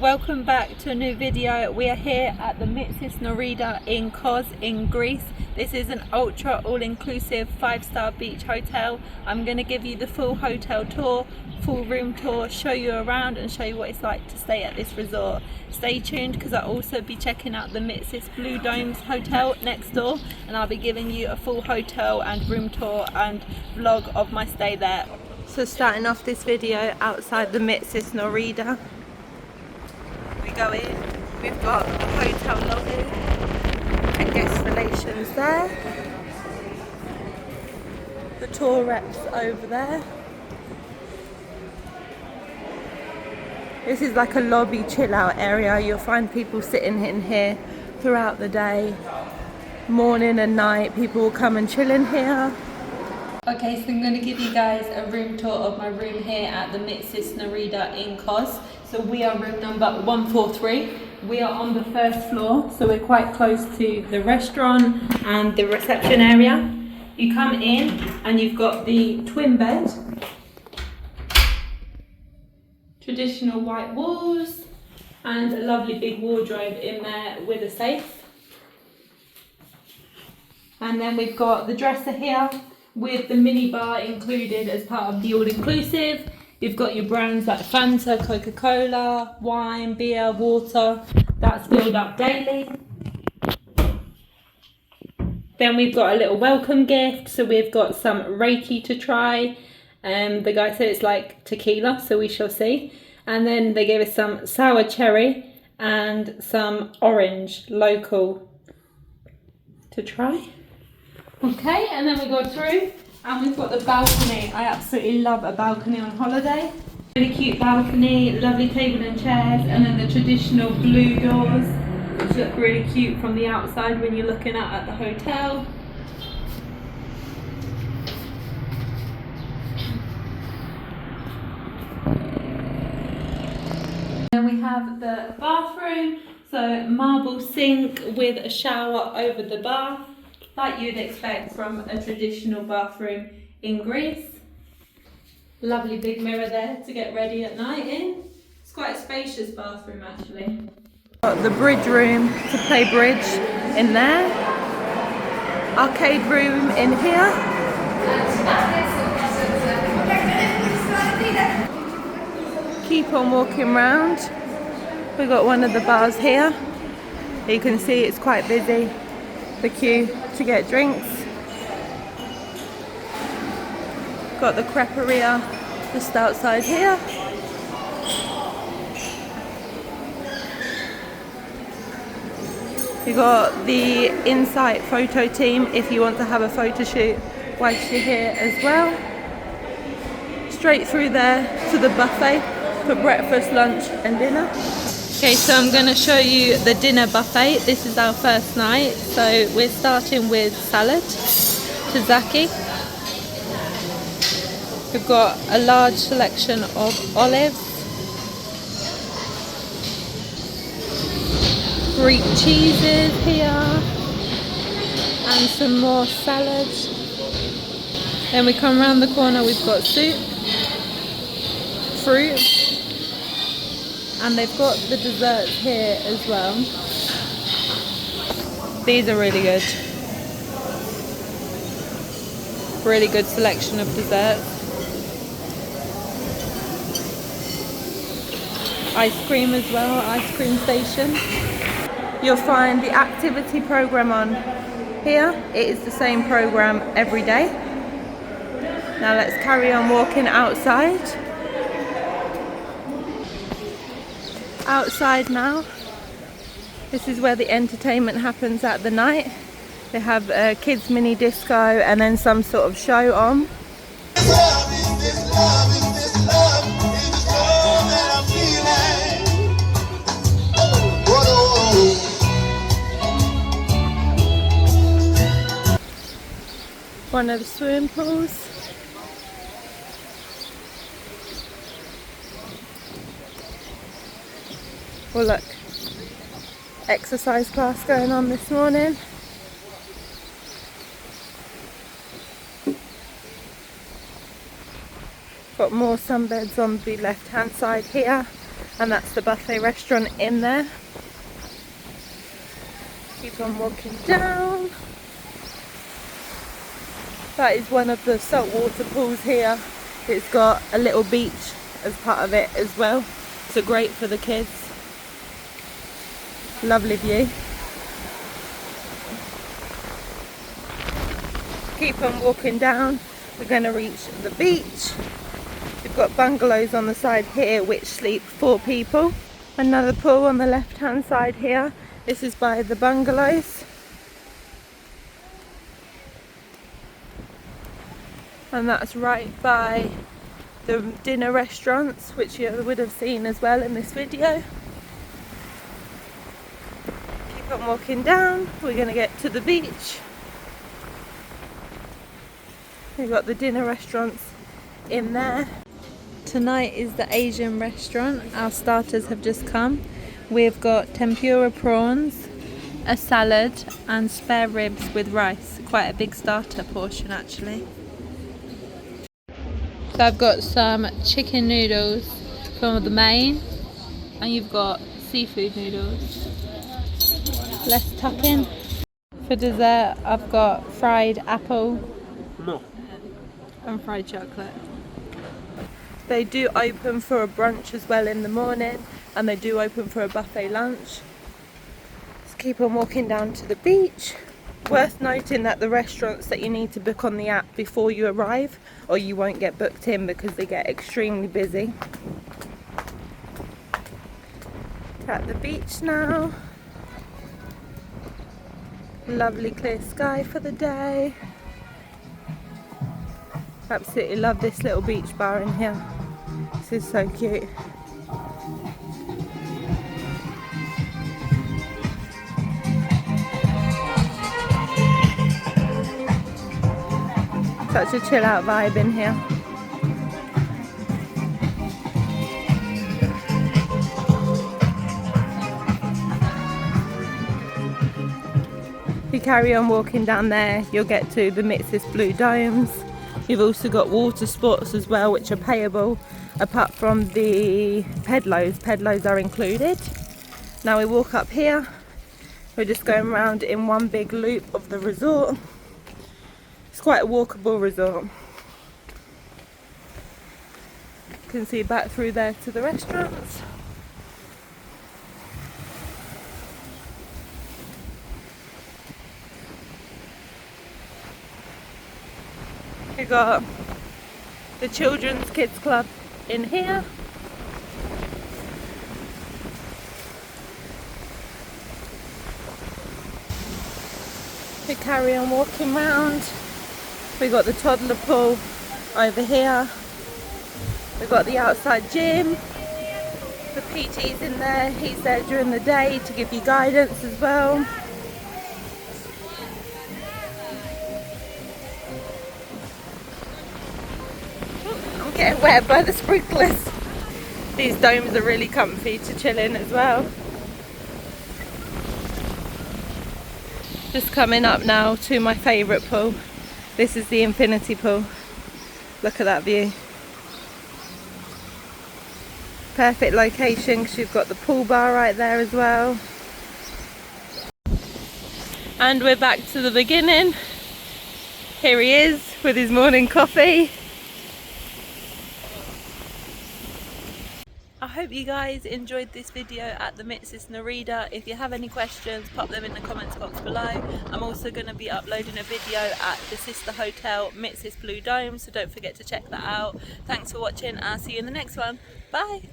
Welcome back to a new video. We are here at the Mitsis Norida in Kos in Greece. This is an ultra all-inclusive 5-star beach hotel. I'm going to give you the full hotel tour, full room tour, show you around and show you what it's like to stay at this resort. Stay tuned because I'll also be checking out the Mitsis Blue Domes hotel next door, and I'll be giving you a full hotel and room tour and vlog of my stay there. So starting off this video outside the Mitsis Norida. We go in, we've got the hotel lobby and guest relations there. The tour reps over there. This is like a lobby chill out area. You'll find people sitting in here throughout the day. Morning and night, people will come and chill in here. Okay, so I'm going to give you guys a room tour of my room here at the Mitsis Norida in Kos. So we are room number 143. We are on the first floor, so we're quite close to the restaurant and the reception area. You come in and you've got the twin bed, traditional white walls, and a lovely big wardrobe in there with a safe. And then we've got the dresser here with the mini bar included as part of the all-inclusive. You've got your brands like Fanta, Coca-Cola, wine, beer, water. That's filled up daily. Then we've got a little welcome gift. So we've got some Reiki to try. The guy said it's like tequila, so we shall see. And then they gave us some sour cherry and some orange local to try. Okay, and then we go through and we've got the balcony. I absolutely love a balcony on holiday. Really cute balcony, lovely table and chairs, and then the traditional blue doors, which look really cute from the outside when you're looking out at the hotel. Then we have the bathroom, so marble sink with a shower over the bath, like you'd expect from a traditional bathroom in Greece. Lovely big mirror there to get ready at night in. It's quite a spacious bathroom actually. Got the bridge room to play bridge in there. Arcade room in here. Keep on walking round. We've got one of the bars here. You can see it's quite busy. The queue to get drinks. Got the creperia just outside here. You got the Insight photo team if you want to have a photo shoot whilst you're here as well. Straight through there to the buffet for breakfast, lunch and dinner. Okay, so I'm going to show you the dinner buffet. This is our first night. So we're starting with salad, tzatziki. We've got a large selection of olives, Greek cheeses here, and some more salads. Then we come around the corner, we've got soup, fruit, and they've got the desserts here as well. These are really good. Really good selection of desserts. Ice cream as well, ice cream station. You'll find the activity program on here. It is the same program every day. Now let's carry on walking outside. Outside now. This is where the entertainment happens at the night. They have a kids mini disco and then some sort of show on. One of the swimming pools. Oh look, exercise class going on this morning. Got more sunbeds on the left hand side here, and that's the buffet restaurant in there. Keep on walking down. That is one of the saltwater pools here. It's got a little beach as part of it as well, so great for the kids. Lovely view. Keep on walking down. We're going to reach the beach. We've got bungalows on the side here which sleep 4 people. Another pool on the left hand side here. This is by the bungalows. And that's right by the dinner restaurants, which you would have seen as well in this video. Keep on walking down. We're going to get to the beach. We've got the dinner restaurants in there. Tonight is the Asian restaurant. Our starters have just come. We've got tempura prawns, a salad and spare ribs with rice. Quite a big starter portion actually. So I've got some chicken noodles from the main, and you've got seafood noodles. Let's tuck in. For dessert I've got fried apple and fried chocolate. They do open for a brunch as well in the morning, and they do open for a buffet lunch. Let's keep on walking down to the beach. Worth noting that the restaurants that you need to book on the app before you arrive, or you won't get booked in because they get extremely busy. At the beach now. Lovely clear sky for the day. Absolutely love this little beach bar in here. This is so cute. Such a chill out vibe in here. If you carry on walking down there, you'll get to the Mitsis Blue Domes. You've also got water sports as well, which are payable, apart from the pedlos. Pedlos are included. Now we walk up here. We're just going around in one big loop of the resort. It's quite a walkable resort. You can see back through there to the restaurants. We've got the Children's Kids Club in here. We carry on walking round. We've got the toddler pool over here. We've got the outside gym. The PT's in there. He's there during the day to give you guidance as well. I'm getting wet by the sprinklers. These domes are really comfy to chill in as well. Just coming up now to my favourite pool. This is the infinity pool. Look at that view. Perfect location because you've got the pool bar right there as well. And we're back to the beginning. Here he is with his morning coffee. I hope you guys enjoyed this video at the Mitsis Norida. If you have any questions, pop them in the comments box below. I'm also going to be uploading a video at the sister hotel, Mitsis Blue Dome, so don't forget to check that out. Thanks for watching, and I'll see you in the next one. Bye!